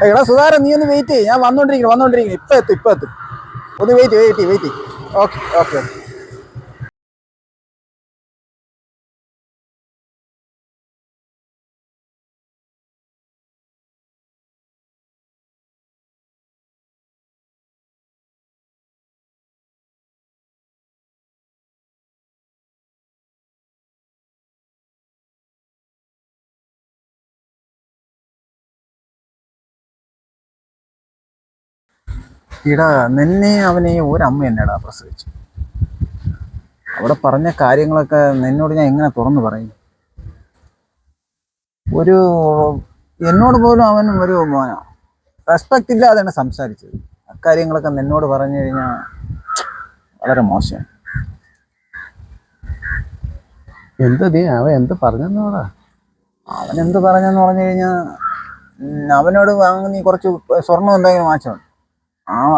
എടാ സുധാരൻ, നീ ഒന്ന് വെയിറ്റ് ചെയ്യ്, ഞാൻ വന്നോണ്ടിരിക്കുന്നു. ഇപ്പൊ എത്തും. ഒന്ന് വെയിറ്റ്. Okay okay okay. ഇടാ, നിന്നെ അവനെ ഒരമ്മ എന്നാടാ പ്രസവിച്ചു. അവിടെ പറഞ്ഞ കാര്യങ്ങളൊക്കെ നിന്നോട് ഞാൻ എങ്ങനെ തുറന്നു പറയും? ഒരു എന്നോട് പോലും അവൻ ഒരു റെസ്പെക്റ്റ് ഇല്ലാതെയാണ് സംസാരിച്ചത്. അക്കാര്യങ്ങളൊക്കെ നിന്നോട് പറഞ്ഞു കഴിഞ്ഞാൽ വളരെ മോശമാണ്. അവൻ എന്ത് പറഞ്ഞെന്നോടാ? അവൻ എന്ത് പറഞ്ഞെന്ന് പറഞ്ഞു കഴിഞ്ഞാൽ, അവനോട് നീ കുറച്ച് സ്വർണം എന്തെങ്കിലും വാങ്ങിച്ചോ,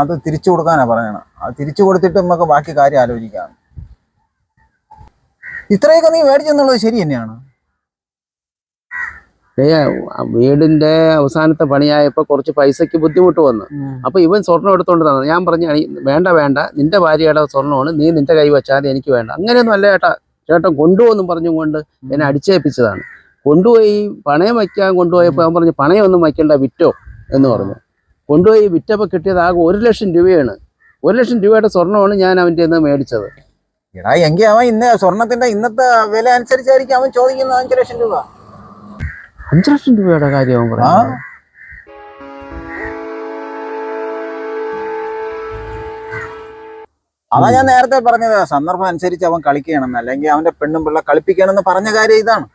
അത് തിരിച്ചു കൊടുക്കാനാ പറയണം. അത് തിരിച്ചു കൊടുത്തിട്ട് നമുക്ക് ബാക്കി കാര്യം ആലോചിക്കാം. ഇത്രയൊക്കെ നീ മേടിച്ചെന്നുള്ളത് ശരി തന്നെയാണ്. വീടിന്റെ അവസാനത്തെ പണിയായപ്പോ കുറച്ച് പൈസക്ക് ബുദ്ധിമുട്ട് വന്നു. അപ്പൊ ഇവൻ സ്വർണം എടുത്തോണ്ട് തന്നെ ഞാൻ പറഞ്ഞു, വേണ്ട, നിന്റെ ഭാര്യയുടെ സ്വർണ്ണമാണ്, നീ നിന്റെ കൈ വെച്ചാൽ എനിക്ക് വേണ്ട. അങ്ങനെയൊന്നും അല്ല ചേട്ടൻ കൊണ്ടുപോകുന്നും പറഞ്ഞും കൊണ്ട് എന്നെ അടിച്ചേൽപ്പിച്ചതാണ്. കൊണ്ടുപോയി പണയം വയ്ക്കാൻ കൊണ്ടുപോയപ്പോൾ അവൻ പറഞ്ഞു, പണയമൊന്നും വയ്ക്കണ്ട, വിറ്റോ എന്ന് പറഞ്ഞു. കൊണ്ടുപോയി വിറ്റപ്പോൾ കിട്ടിയത് ആകെ 1,00,000 രൂപയാണ്. 1,00,000 രൂപയുടെ സ്വർണ്ണമാണ് ഞാൻ അവൻ്റെ നിന്ന് മേടിച്ചത്. എടാ, എങ്കിൽ അവൻ സ്വർണത്തിന്റെ ഇന്നത്തെ വില അനുസരിച്ചായിരിക്കും അവൻ ചോദിക്കുന്നത് 5,00,000 രൂപ. 5,00,000 രൂപയുടെ കാര്യം അവൻ പറഞ്ഞു. അതാ ഞാൻ നേരത്തെ പറഞ്ഞത്, സന്ദർഭം അനുസരിച്ച് അവൻ കളിക്കുകയാണെന്ന്, അല്ലെങ്കിൽ അവന്റെ പെണ്ണും പിള്ള കളിപ്പിക്കണമെന്ന് പറഞ്ഞ കാര്യം ഇതാണ്.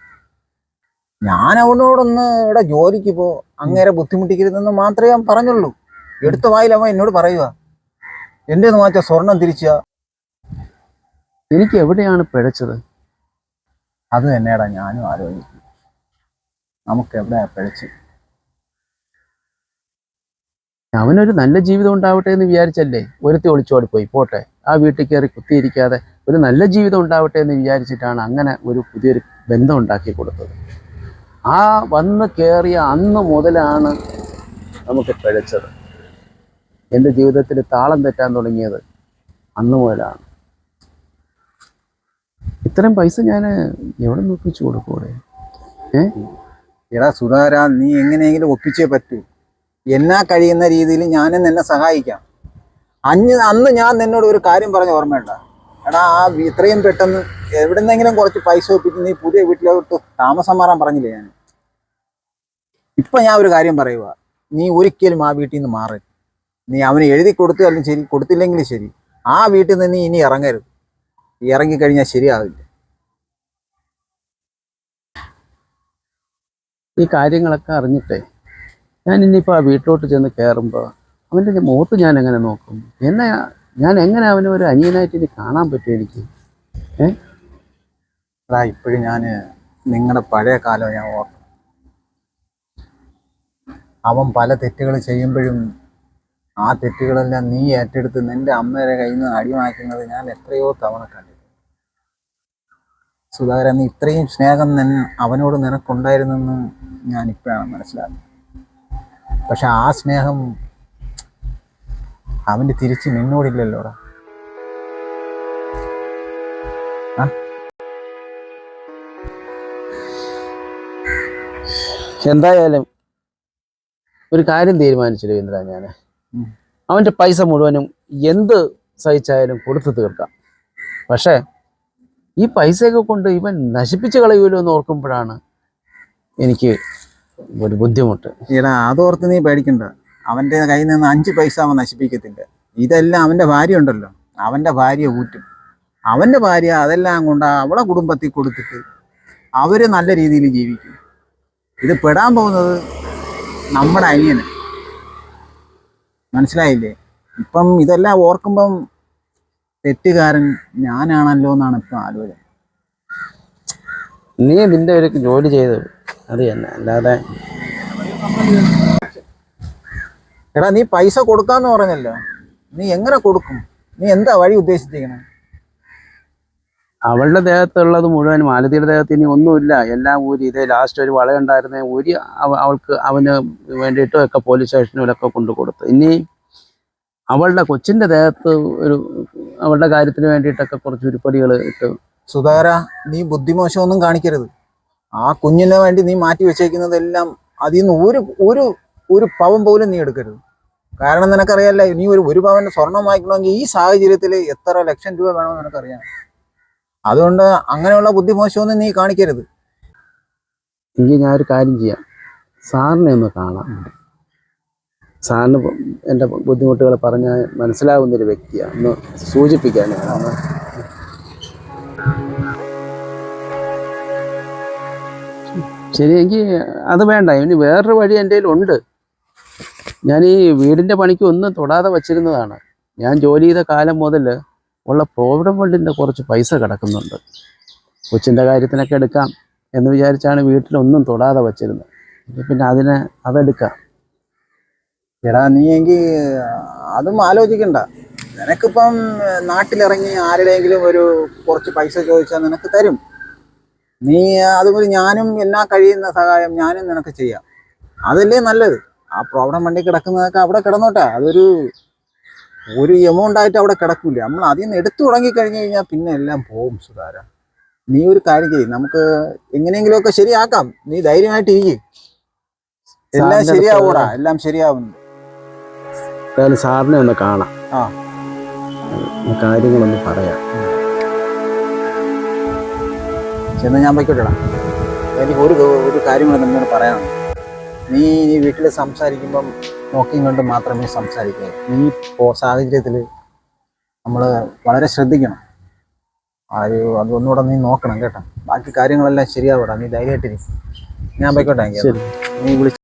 ഞാൻ അവനോടൊന്ന് ഇവിടെ ജോലിക്ക് അങ്ങേരെ ബുദ്ധിമുട്ടിക്കരുതെന്ന് മാത്രമേ അവൻ പറഞ്ഞുള്ളൂ. എടുത്ത വായിൽ അവൻ എന്നോട് പറയുക, എൻ്റെ വാങ്ങിച്ച സ്വർണം തിരിച്ച. എനിക്ക് എവിടെയാണ് പിഴച്ചത്? അത് തന്നെയാടാ ഞാനും ആലോചിക്കും. നമുക്ക് എവിടെയാ പിഴച്ച്? അവനൊരു നല്ല ജീവിതം ഉണ്ടാവട്ടെ എന്ന് വിചാരിച്ചല്ലേ ഒരുത്തി ഒളിച്ചോടി പോയി. പോട്ടെ, ആ വീട്ടിൽ കയറി കുത്തിയിരിക്കാതെ ഒരു നല്ല ജീവിതം ഉണ്ടാവട്ടെ എന്ന് വിചാരിച്ചിട്ടാണ് അങ്ങനെ ഒരു പുതിയൊരു ബന്ധം ഉണ്ടാക്കി കൊടുത്തത്. ആ വന്ന് കയറിയ അന്ന് മുതലാണ് നമുക്ക് പിഴച്ചത്. എൻ്റെ ജീവിതത്തിൽ താളം തെറ്റാൻ തുടങ്ങിയത് അന്ന് മുതലാണ്. ഇത്രയും പൈസ ഞാൻ എവിടെ നിന്ന് ഒപ്പിച്ചു കൊടുക്കൂടെ? എടാ സുധാര, നീ എങ്ങനെയെങ്കിലും ഒപ്പിച്ചേ പറ്റൂ. എന്നാ കഴിയുന്ന രീതിയിൽ ഞാനും നിന്നെ സഹായിക്കാം. അന്ന് ഞാൻ നിന്നോട് ഒരു കാര്യം പറഞ്ഞ ഓർമ്മയുണ്ട? എടാ, ഇത്രയും പെട്ടെന്ന് എവിടെന്നെങ്കിലും കുറച്ച് പൈസ ഒപ്പിച്ച് നീ പുതിയ വീട്ടിലോട്ട് താമസം മാറാൻ പറഞ്ഞില്ലേ ഞാൻ? ഇപ്പൊ ഞാൻ ഒരു കാര്യം പറയുക, നീ ഒരിക്കലും ആ വീട്ടിൽ നിന്ന് മാറരുത്. നീ അവന് എഴുതി കൊടുത്താലും ശരി, കൊടുത്തില്ലെങ്കിലും ശരി, ആ വീട്ടിൽ നിന്ന് നീ ഇനി ഇറങ്ങരുത്. ഇറങ്ങിക്കഴിഞ്ഞാൽ ശരിയാവില്ല. ഈ കാര്യങ്ങളൊക്കെ അറിഞ്ഞിട്ടേ ഞാൻ ഇനിയിപ്പോൾ ആ വീട്ടിലോട്ട് ചെന്ന് കയറുമ്പോൾ അവൻ്റെ മുഖത്ത് ഞാൻ എങ്ങനെ നോക്കും? ഞാൻ എങ്ങനെ അവനെ ഒരു അനിയനായിട്ട് ഇനി കാണാൻ പറ്റും എനിക്ക്? ഇപ്പോഴും ഞാൻ നിങ്ങളുടെ പഴയ കാലം ഞാൻ ഓർക്കും. അവൻ പല തെറ്റുകൾ ചെയ്യുമ്പോഴും ആ തെറ്റുകളെല്ലാം നീ ഏറ്റെടുത്ത് നിന്റെ അമ്മയുടെ കയ്യിൽ നിന്ന് അടി വാങ്ങിക്കുന്നത് ഞാൻ എത്രയോ തവണ കണ്ടിട്ടുണ്ട്. സുധാകരൻ, നീ ഇത്രയും സ്നേഹം അവനോട് നിനക്കുണ്ടായിരുന്നെന്ന് ഞാൻ ഇപ്പോഴാണ് മനസ്സിലാക്കുന്നത്. പക്ഷെ ആ സ്നേഹം അവൻ്റെ തിരിച്ച് നിന്നോടില്ലല്ലോടാ. എന്തായാലും ഒരു കാര്യം തീരുമാനിച്ചു രവീന്ദ്ര, ഞാൻ അവൻ്റെ പൈസ മുഴുവനും എന്ത് സഹിച്ചായാലും കൊടുത്തു തീർക്കാം. പക്ഷേ ഈ പൈസയൊക്കെ കൊണ്ട് ഇവൻ നശിപ്പിച്ച് കളയൂലോ എന്ന് ഓർക്കുമ്പോഴാണ് എനിക്ക് ഒരു ബുദ്ധിമുട്ട്. അതോർത്ത് നീ പേടിക്കണ്ട. അവൻ്റെ കയ്യിൽ നിന്ന് 5 പൈസ അവൻ നശിപ്പിക്കത്തില്ല. ഇതെല്ലാം അവൻ്റെ ഭാര്യ ഉണ്ടല്ലോ, അവൻ്റെ ഭാര്യ ഊറ്റും. അവൻ്റെ ഭാര്യ അതെല്ലാം കൊണ്ട് അവളെ കുടുംബത്തിൽ കൊടുത്തിട്ട് അവർ നല്ല രീതിയിൽ ജീവിക്കും. ഇത് പെടാൻ പോകുന്നത് നമ്മുടെ അനിയന്. മനസ്സിലായില്ലേ? ഇപ്പം ഇതെല്ലാം ഓർക്കുമ്പം തെറ്റുകാരൻ ഞാനാണല്ലോ എന്നാണ് ഇപ്പം ആലോചന. നീ നിന്റെ ഒരു ജോലി ചെയ്ത് അത് തന്നെ, അല്ലാതെ. എടാ, നീ പൈസ കൊടുക്കാന്ന് പറഞ്ഞല്ലോ, നീ എങ്ങനെ കൊടുക്കും? നീ എന്താ വഴി ഉദ്ദേശിച്ചിരിക്കണേ? അവളുടെ ദേഹത്തുള്ളത് മുഴുവൻ മാലതിയുടെ ദേഹത്ത് ഇനി ഒന്നുമില്ല, എല്ലാം ഊരി. ഇതേ ലാസ്റ്റ് ഒരു വളയുണ്ടായിരുന്നേ ഊരി അവൾക്ക് അവന് വേണ്ടിയിട്ടും ഒക്കെ പോലീസ് സ്റ്റേഷനിലൊക്കെ കൊണ്ടു കൊടുത്തു. ഇനി അവളുടെ കൊച്ചിന്റെ ദേഹത്ത് അവളുടെ കാര്യത്തിന് വേണ്ടിയിട്ടൊക്കെ കുറച്ച് ഉരുപ്പടികൾ ഇട്ട്. സുധാകര, നീ ബുദ്ധിമോശമൊന്നും കാണിക്കരുത്. ആ കുഞ്ഞിന് വേണ്ടി നീ മാറ്റി വെച്ചേക്കുന്നതെല്ലാം അതിൽ നിന്ന് ഒരു പവൻ പോലും നീ എടുക്കരുത്. കാരണം നിനക്കറിയാല്ല, നീ ഒരു പവന്റെ സ്വർണം വാങ്ങിക്കണമെങ്കിൽ ഈ സാഹചര്യത്തിൽ എത്ര ലക്ഷം രൂപ വേണമെന്ന് നിനക്കറിയാം. അതുകൊണ്ട് അങ്ങനെയുള്ള ബുദ്ധിമോശമൊന്നും നീ കാണിക്കരുത്. എങ്കിൽ ഞാനൊരു കാര്യം ചെയ്യാം, സാറിനെ ഒന്ന് കാണാം. സാറിന് എൻ്റെ ബുദ്ധിമുട്ടുകൾ പറഞ്ഞാൽ മനസ്സിലാവുന്നൊരു വ്യക്തിയാണ്, ഒന്ന് സൂചിപ്പിക്കാനാണ്. ശരി, എങ്കിൽ അത് വേണ്ട. ഇനി വേറൊരു വഴി എൻ്റെ കയ്യിലുണ്ട്. ഞാൻ ഈ വീടിൻ്റെ പണിക്ക് ഒന്നും തൊടാതെ വച്ചിരുന്നതാണ്. ഞാൻ ജോലി ചെയ്ത കാലം മുതൽ ഉള്ള പ്രോവിഡന്റ് ഫണ്ടിൻ്റെ കുറച്ച് പൈസ കിടക്കുന്നുണ്ട്. കൊച്ചിൻ്റെ കാര്യത്തിനൊക്കെ എടുക്കാം എന്ന് വിചാരിച്ചാണ് വീട്ടിലൊന്നും തൊടാതെ വച്ചിരുന്നത്. പിന്നെ അതെടുക്കാം. എടാ, നീ എങ്കിൽ അതും ആലോചിക്കണ്ട. നിനക്കിപ്പം നാട്ടിലിറങ്ങി ആരുടെയെങ്കിലും കുറച്ച് പൈസ ചോദിച്ചാൽ നിനക്ക് തരും. നീ അതുപോലെ ഞാനും എന്നാ കഴിയുന്ന സഹായം ഞാനും നിനക്ക് ചെയ്യാം. അതല്ലേ നല്ലത്. ആ പ്രോബ്ലം വണ്ടി കിടക്കുന്നതൊക്കെ അവിടെ കിടന്നോട്ടെ. ഒരു എമൗണ്ട് ആയിട്ട് അവിടെ കിടക്കൂല. നമ്മൾ അതിൽ നിന്ന് എടുത്തു തുടങ്ങി കഴിഞ്ഞു കഴിഞ്ഞാൽ പിന്നെ എല്ലാം പോകും. സുധാര, നീ ഒരു കാര്യം ചെയ്യും, നമുക്ക് എങ്ങനെയെങ്കിലുമൊക്കെ ശരിയാക്കാം. നീ ധൈര്യമായിട്ട് ഇരിക്കും. എല്ലാം ശരിയാവൂടാ, എല്ലാം ശരിയാവുന്നു. സാറിനെ ഒന്ന് കാണാം, കാര്യങ്ങളൊന്ന് പറയാം. ചെന്ന് ഞാൻ പോയിക്കോട്ടെടാ. എനിക്ക് ഒരു കാര്യം കൂടെ നിന്നോട് പറയാനുണ്ട്. നീ വീട്ടിൽ സംസാരിക്കുമ്പം നോക്കിയും കൊണ്ട് മാത്രമേ സംസാരിക്കൂ. നീ സാഹചര്യത്തിൽ നമ്മൾ വളരെ ശ്രദ്ധിക്കണം. അതൊന്നുകൂടെ നീ നോക്കണം കേട്ടോ. ബാക്കി കാര്യങ്ങളെല്ലാം ശരിയാവൂടാ. നീ ധൈര്യമായിട്ടിരിക്കും. ഞാൻ പോയിക്കോട്ടെ. നീ വിളിച്ചു